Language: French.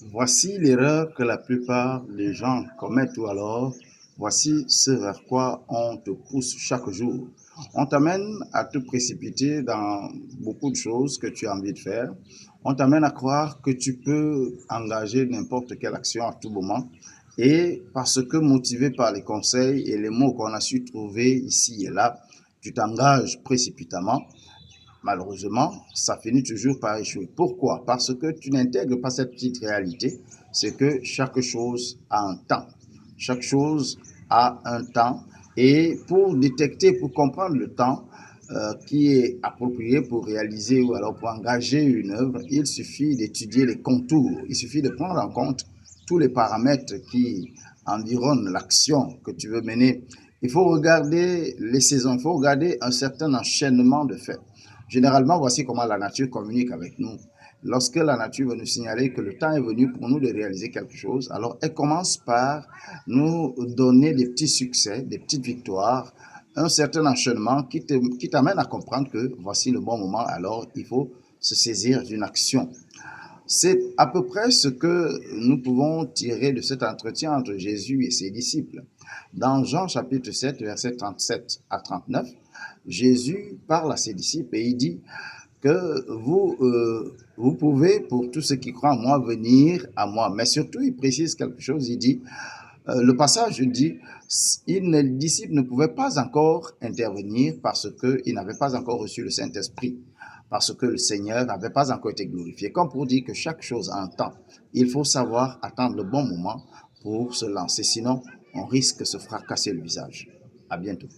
Voici l'erreur que la plupart des gens commettent ou alors voici ce vers quoi on te pousse chaque jour. On t'amène à te précipiter dans beaucoup de choses que tu as envie de faire. On t'amène à croire que tu peux engager n'importe quelle action à tout moment. Et parce que motivé par les conseils et les mots qu'on a su trouver ici et là, tu t'engages précipitamment. Malheureusement, ça finit toujours par échouer. Pourquoi? Parce que tu n'intègres pas cette petite réalité, c'est que chaque chose a un temps. Chaque chose a un temps. Et pour détecter, pour comprendre le temps qui est approprié pour réaliser ou alors pour engager une œuvre, il suffit d'étudier les contours. Il suffit de prendre en compte tous les paramètres qui environnent l'action que tu veux mener. Il faut regarder les saisons, il faut regarder un certain enchaînement de faits. Généralement, voici comment la nature communique avec nous. Lorsque la nature veut nous signaler que le temps est venu pour nous de réaliser quelque chose, alors elle commence par nous donner des petits succès, des petites victoires, un certain enchaînement qui t'amène à comprendre que voici le bon moment, alors il faut se saisir d'une action. C'est à peu près ce que nous pouvons tirer de cet entretien entre Jésus et ses disciples. Dans Jean chapitre 7, versets 37 à 39, Jésus parle à ses disciples et il dit que vous pouvez, pour tous ceux qui croient en moi, venir à moi. Mais surtout, il précise quelque chose, il dit, le passage dit, les disciples ne pouvaient pas encore intervenir parce qu'ils n'avaient pas encore reçu le Saint-Esprit, parce que le Seigneur n'avait pas encore été glorifié. Comme pour dire que chaque chose a un temps. Il faut savoir attendre le bon moment pour se lancer, sinon on risque de se fracasser le visage. À bientôt.